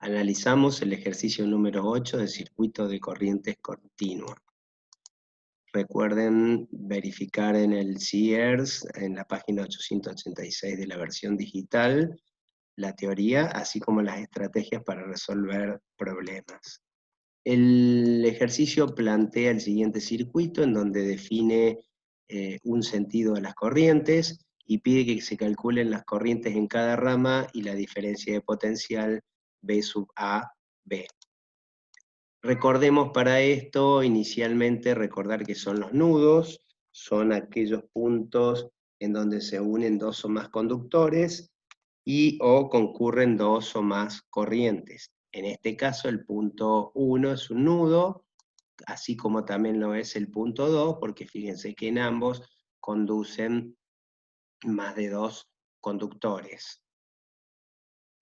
Analizamos el ejercicio número 8 de circuito de corrientes continua. Recuerden verificar en el CIERS, en la página 886 de la versión digital, la teoría, así como las estrategias para resolver problemas. El ejercicio plantea el siguiente circuito, en donde define un sentido a las corrientes, y pide que se calculen las corrientes en cada rama y la diferencia de potencial B sub A, B. Recordemos para esto, inicialmente, recordar que son los nudos, son aquellos puntos en donde se unen dos o más conductores y o concurren dos o más corrientes. En este caso, el punto 1 es un nudo, así como también lo es el punto 2, porque fíjense que en ambos conducen más de dos conductores.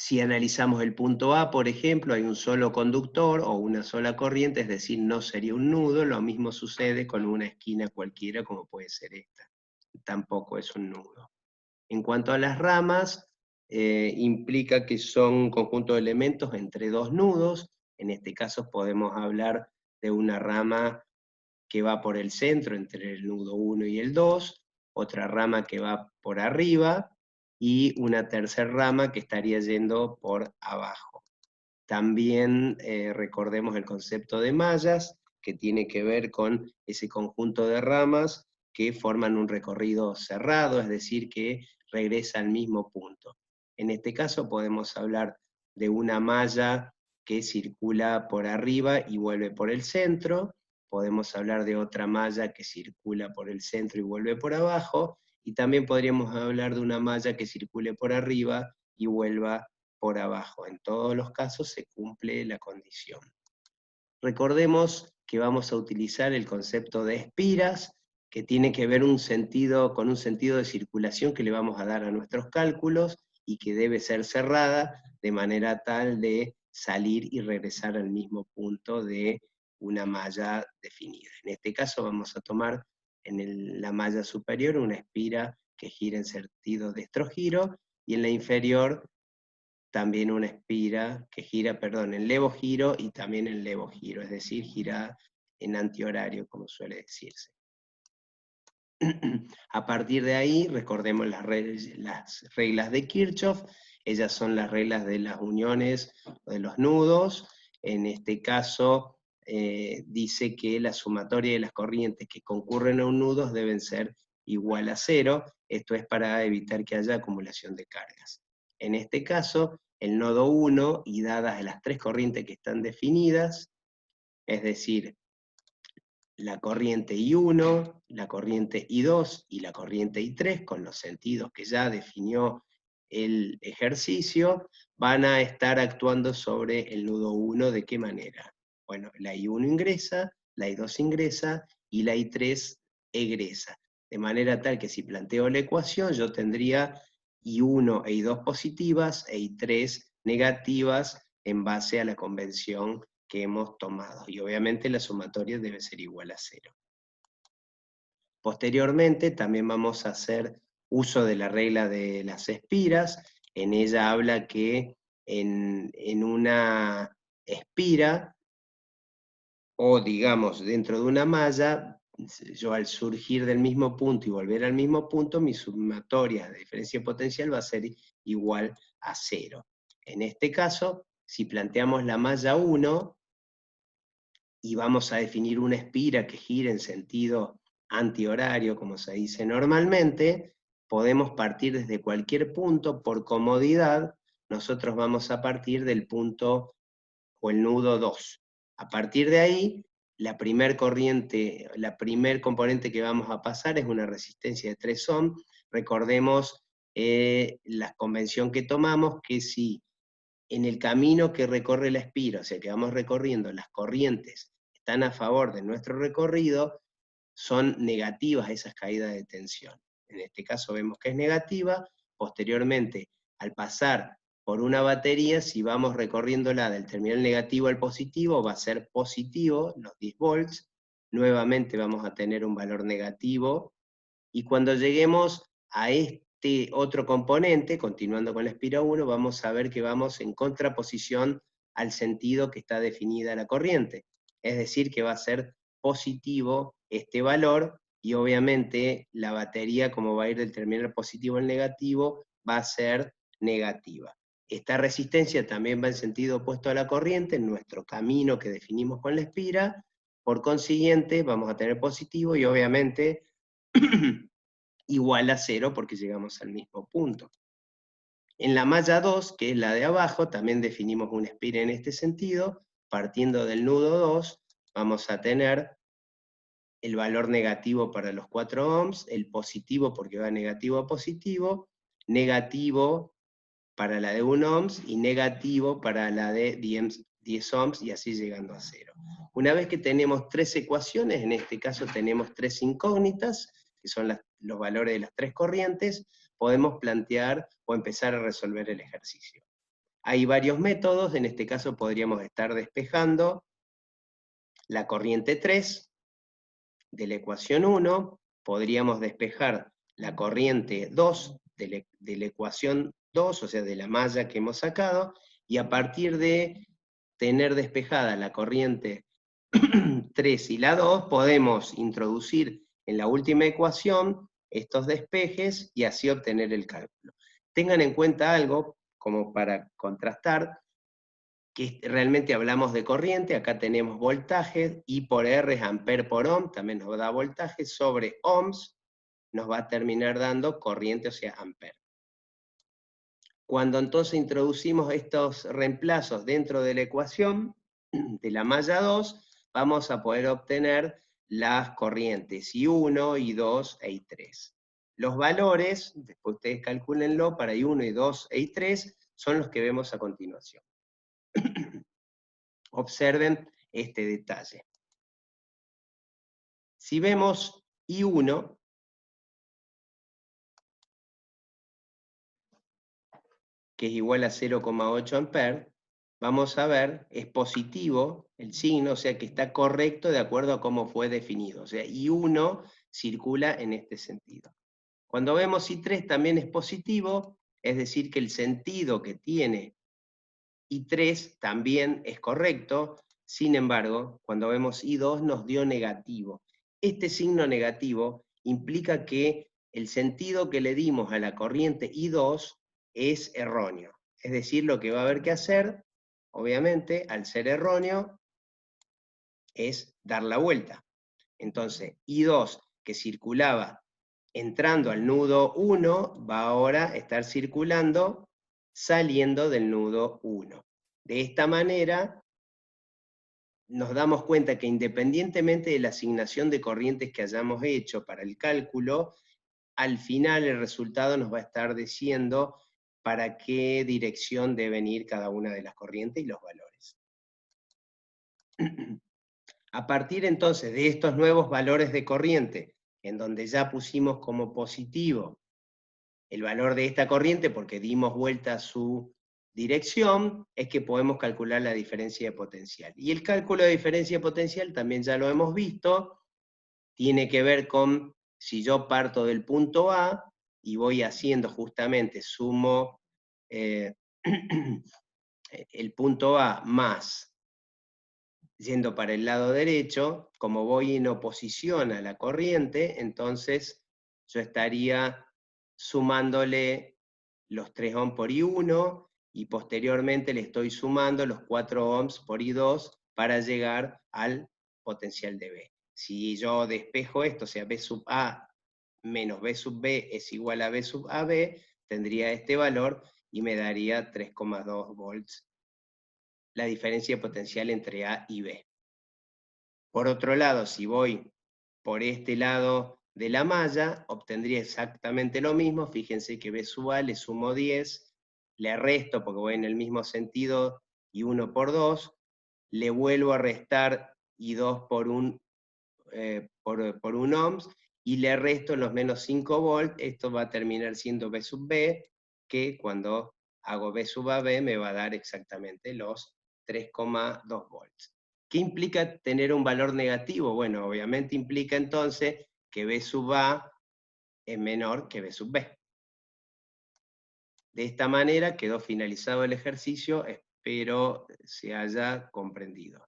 Si analizamos el punto A, por ejemplo, hay un solo conductor o una sola corriente, es decir, no sería un nudo. Lo mismo sucede con una esquina cualquiera, como puede ser esta. Tampoco es un nudo. En cuanto a las ramas, implica que son un conjunto de elementos entre dos nudos. En este caso podemos hablar de una rama que va por el centro, entre el nudo 1 y el 2, otra rama que va por arriba, y una tercera rama que estaría yendo por abajo. También recordemos el concepto de mallas, que tiene que ver con ese conjunto de ramas que forman un recorrido cerrado, es decir, que regresa al mismo punto. En este caso podemos hablar de una malla que circula por arriba y vuelve por el centro, podemos hablar de otra malla que circula por el centro y vuelve por abajo, y también podríamos hablar de una malla que circule por arriba y vuelva por abajo. En todos los casos se cumple la condición. Recordemos que vamos a utilizar el concepto de espiras, que tiene que ver con un sentido de circulación que le vamos a dar a nuestros cálculos, y que debe ser cerrada de manera tal de salir y regresar al mismo punto de una malla definida. En este caso vamos a tomar en la malla superior una espira que gira en sentido de estrogiro, y en la inferior también una espira que gira, en levogiro y también en levogiro, es decir, gira en antihorario, como suele decirse. A partir de ahí, recordemos las reglas de Kirchhoff. Ellas son las reglas de las uniones de los nudos. En este caso, dice que la sumatoria de las corrientes que concurren a un nudo deben ser igual a 0. Esto es para evitar que haya acumulación de cargas. En este caso, el nodo 1, y dadas las tres corrientes que están definidas, es decir, la corriente I1, la corriente I2 y la corriente I3, con los sentidos que ya definió el ejercicio, van a estar actuando sobre el nudo 1. ¿De qué manera? Bueno, la I1 ingresa, la I2 ingresa y la I3 egresa. De manera tal que si planteo la ecuación, yo tendría I1 e I2 positivas e I3 negativas en base a la convención que hemos tomado, y obviamente la sumatoria debe ser igual a 0. Posteriormente también vamos a hacer uso de la regla de las espiras. En ella habla que en una espira, o digamos dentro de una malla, yo al surgir del mismo punto y volver al mismo punto, mi sumatoria de diferencia potencial va a ser igual a 0. En este caso, si planteamos la malla 1, y vamos a definir una espira que gire en sentido antihorario, como se dice normalmente, podemos partir desde cualquier punto. Por comodidad, nosotros vamos a partir del punto o el nudo 2. A partir de ahí, la primer corriente, la primer componente que vamos a pasar es una resistencia de 3 ohms. Recordemos la convención que tomamos, que si en el camino que recorre la espira, o sea que vamos recorriendo, las corrientes están a favor de nuestro recorrido, son negativas esas caídas de tensión. En este caso vemos que es negativa. Posteriormente, al pasar por una batería, si vamos recorriéndola del terminal negativo al positivo, va a ser positivo, los 10 volts. Nuevamente vamos a tener un valor negativo, y cuando lleguemos a este otro componente, continuando con la espira 1, vamos a ver que vamos en contraposición al sentido que está definida la corriente. Es decir, que va a ser positivo este valor, y obviamente la batería, como va a ir del terminal positivo al negativo, va a ser negativa. Esta resistencia también va en sentido opuesto a la corriente, en nuestro camino que definimos con la espira. Por consiguiente, vamos a tener positivo y obviamente igual a 0 porque llegamos al mismo punto. En la malla 2, que es la de abajo, también definimos una espira en este sentido. Partiendo del nudo 2, vamos a tener el valor negativo para los 4 ohms, el positivo porque va negativo a positivo, negativo para la de 1 ohms y negativo para la de 10 ohms, y así llegando a 0. Una vez que tenemos 3 ecuaciones, en este caso tenemos 3 incógnitas, que son los valores de las 3 corrientes, podemos plantear o empezar a resolver el ejercicio. Hay varios métodos, en este caso podríamos estar despejando la corriente 3 de la ecuación 1, podríamos despejar la corriente 2 de la ecuación 2, o sea, de la malla que hemos sacado, y a partir de tener despejada la corriente 3 y la 2, podemos introducir en la última ecuación estos despejes y así obtener el cálculo. Tengan en cuenta algo, como para contrastar, que realmente hablamos de corriente, acá tenemos voltaje, I por R es ampere por ohm, también nos da voltaje, sobre ohms nos va a terminar dando corriente, o sea, ampere. Cuando entonces introducimos estos reemplazos dentro de la ecuación de la malla 2, vamos a poder obtener las corrientes I1, I2 e I3. Los valores, después ustedes calcúlenlo, para I1, I2 e I3 son los que vemos a continuación. Observen este detalle. Si vemos I1, que es igual a 0,8 amperes, vamos a ver, es positivo el signo, o sea que está correcto de acuerdo a cómo fue definido. O sea, I1 circula en este sentido. Cuando vemos I3 también es positivo, es decir que el sentido que tiene I3 también es correcto. Sin embargo, cuando vemos I2 nos dio negativo. Este signo negativo implica que el sentido que le dimos a la corriente I2 es erróneo. Es decir, lo que va a haber que hacer, obviamente, al ser erróneo, es dar la vuelta. Entonces, I2, que circulaba entrando al nudo 1, va ahora a estar circulando saliendo del nudo 1. De esta manera, nos damos cuenta que independientemente de la asignación de corrientes que hayamos hecho para el cálculo, al final el resultado nos va a estar diciendo para qué dirección deben ir cada una de las corrientes y los valores. A partir entonces de estos nuevos valores de corriente, en donde ya pusimos como positivo el valor de esta corriente porque dimos vuelta a su dirección, es que podemos calcular la diferencia de potencial. Y el cálculo de diferencia de potencial también ya lo hemos visto, tiene que ver con si yo parto del punto A y voy haciendo justamente, sumo el punto A más yendo para el lado derecho, como voy en oposición a la corriente, entonces yo estaría sumándole los 3 ohms por I1 y posteriormente le estoy sumando los 4 ohms por I2 para llegar al potencial de B. Si yo despejo esto, o sea, B sub A menos B sub B es igual a B sub AB, tendría este valor y me daría 3,2 volts la diferencia de potencial entre A y B. Por otro lado, si voy por este lado de la malla, obtendría exactamente lo mismo. Fíjense que B sub A le sumo 10, le resto porque voy en el mismo sentido y 1 por 2, le vuelvo a restar y 2 por 1 ohms, y le resto los menos 5 volts, esto va a terminar siendo B sub B, que cuando hago B sub AB me va a dar exactamente los 3,2 volts. ¿Qué implica tener un valor negativo? Bueno, obviamente implica entonces que B sub A es menor que B sub B. De esta manera quedó finalizado el ejercicio. pero se haya comprendido.